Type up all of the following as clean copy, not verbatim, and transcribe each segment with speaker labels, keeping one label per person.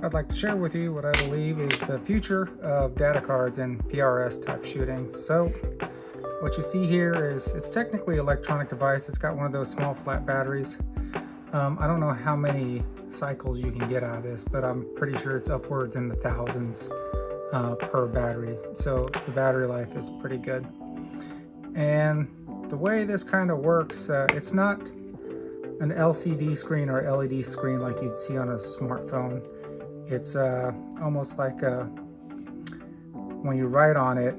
Speaker 1: I'd like to share with you what I believe is the future of data cards in PRS type shooting. So what you see here is it's technically an electronic device. It's got one of those small flat batteries. I don't know how many cycles you can get out of this, but I'm pretty sure it's upwards in the thousands per battery. So the battery life is pretty good. And the way this kind of works, it's not an LCD screen or LED screen like you'd see on a smartphone. It's almost like when you write on it,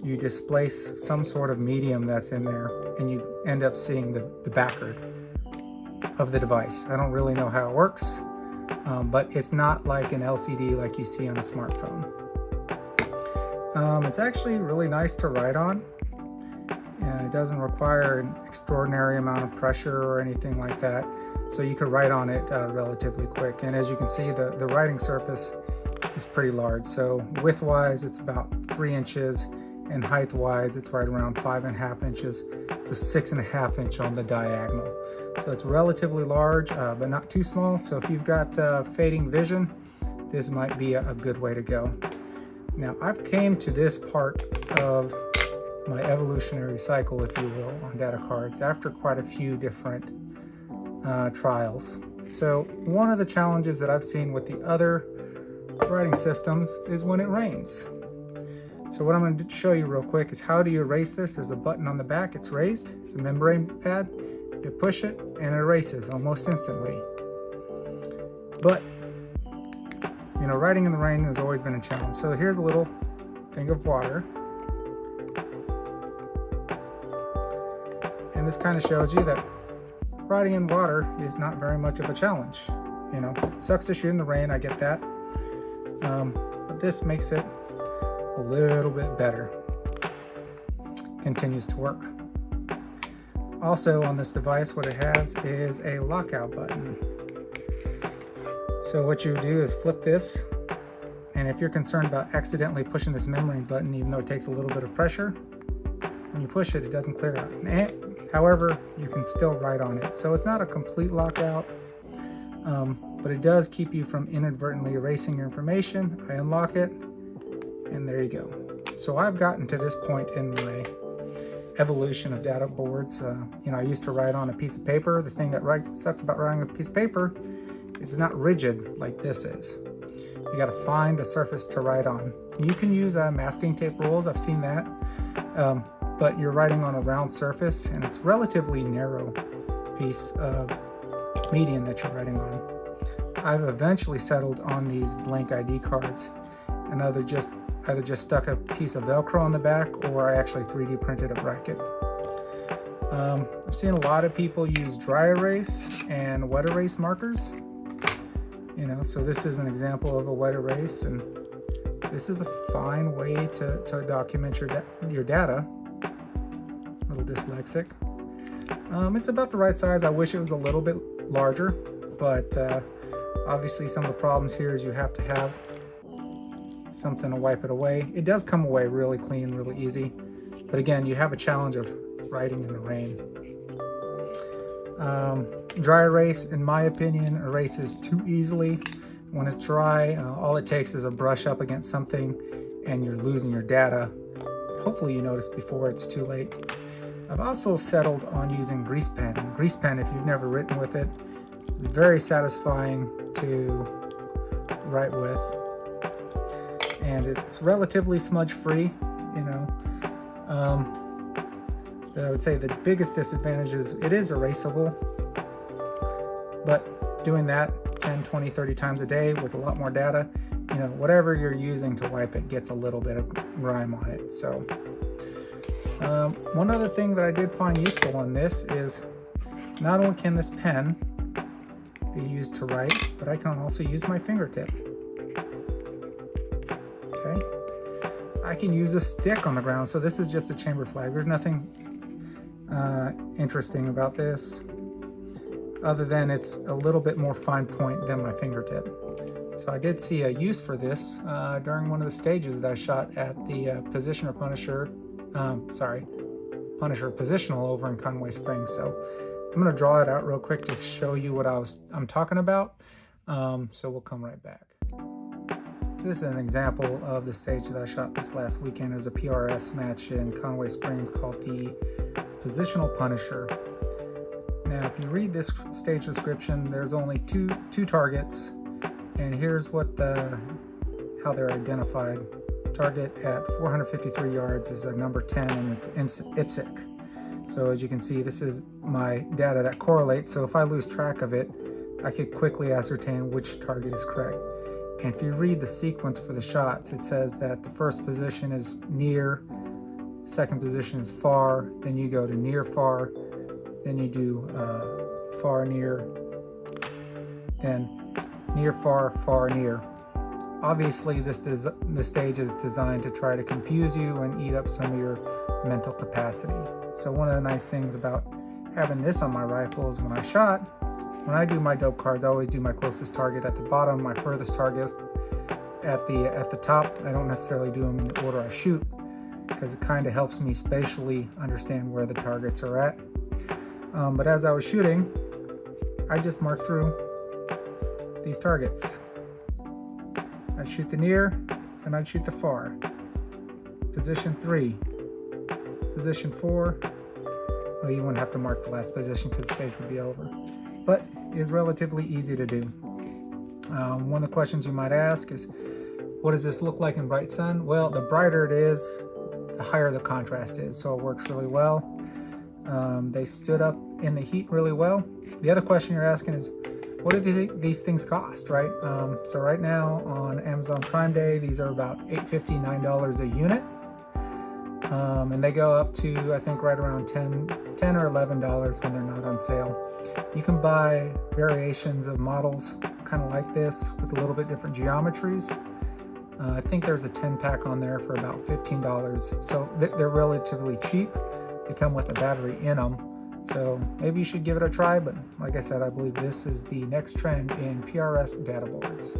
Speaker 1: you displace some sort of medium that's in there and you end up seeing the background of the device. I don't really know how it works, but it's not like an LCD like you see on a smartphone. It's actually really nice to write on. It doesn't require an extraordinary amount of pressure or anything like that, so you can write on it relatively quick. And as you can see, the writing surface is pretty large. So width-wise, it's about 3 inches, and height-wise, it's right around 5.5 inches to 6.5 inch on the diagonal. So it's relatively large, but not too small. So if you've got fading vision, this might be a good way to go. Now, I've came to this part of my evolutionary cycle, if you will, on data cards after quite a few different trials. So one of the challenges that I've seen with the other writing systems is when it rains. So what I'm going to show you real quick is how do you erase this. There's a button on the back, it's raised, it's a membrane pad. You push it and it erases almost instantly. But you know, writing in the rain has always been a challenge. So here's a little thing of water. And this kind of shows you that writing in water is not very much of a challenge. You know, it sucks to shoot in the rain, I get that. But this makes it a little bit better. Continues to work. Also on this device, what it has is a lockout button. So what you do is flip this, and if you're concerned about accidentally pushing this membrane button, even though it takes a little bit of pressure, when you push it, it doesn't clear out. However, you can still write on it. So it's not a complete lockout, but it does keep you from inadvertently erasing your information. I unlock it, and there you go. So I've gotten to this point in my evolution of data boards. You know, I used to write on a piece of paper. The thing that sucks about writing on a piece of paper is it's not rigid like this is. You got to find a surface to write on. You can use masking tape rules. I've seen that. But you're writing on a round surface, and it's relatively narrow piece of medium that you're writing on. I've eventually settled on these blank ID cards, and either just stuck a piece of Velcro on the back, or I actually 3D printed a bracket. I've seen a lot of people use dry erase and wet erase markers. You know, so this is an example of a wet erase, and this is a fine way to document your data. A little dyslexic. It's about the right size. I wish it was a little bit larger, but obviously some of the problems here is you have to have something to wipe it away. It does come away really clean, really easy, but again, you have a challenge of writing in the rain. Dry erase, in my opinion, erases too easily. When it's dry, all it takes is a brush up against something and you're losing your data. Hopefully you notice before it's too late. I've also settled on using grease pen. And grease pen, if you've never written with it, is very satisfying to write with. And it's relatively smudge free, you know. I would say the biggest disadvantage is it is erasable, but doing that 10, 20, 30 times a day with a lot more data, you know, whatever you're using to wipe it gets a little bit of grime on it. So one other thing that I did find useful on this is not only can this pen be used to write, but I can also use my fingertip. Okay, I can use a stick on the ground. So this is just a chamber flag. There's nothing interesting about this other than it's a little bit more fine point than my fingertip. So I did see a use for this during one of the stages that I shot at the Punisher Positional over in Conway Springs. So I'm going to draw it out real quick to show you what I'm talking about. So we'll come right back. This is an example of the stage that I shot this last weekend. It was a PRS match in Conway Springs called the Positional Punisher. Now, if you read this stage description, there's only two targets, and here's how they're identified. Target at 453 yards is a number 10, and it's IPSC. So as you can see, this is my data that correlates. So if I lose track of it, I could quickly ascertain which target is correct. And if you read the sequence for the shots, it says that the first position is near, second position is far, then you go to near far, then you do far near, then near far, far near. Obviously this stage is designed to try to confuse you and eat up some of your mental capacity. So one of the nice things about having this on my rifle is when I do my dope cards, I always do my closest target at the bottom, my furthest target at the top. I don't necessarily do them in the order I shoot because it kind of helps me spatially understand where the targets are at. But as I was shooting, I just marked through these targets. I'd shoot the near, then I'd shoot the far. Position 3, position 4. Well, you wouldn't have to mark the last position because the stage would be over. But it is relatively easy to do. One of the questions you might ask is, what does this look like in bright sun? Well, the brighter it is, the higher the contrast is, so it works really well. They stood up in the heat really well. The other question you're asking is, what do these things cost, right? So right now on Amazon Prime Day, these are about $8.50, $9 a unit. And they go up to, I think, right around $10 or $11 when they're not on sale. You can buy variations of models kind of like this with a little bit different geometries. I think there's a 10-pack on there for about $15. So they're relatively cheap. They come with a battery in them. So maybe you should give it a try, but like I said, I believe this is the next trend in PRS data boards.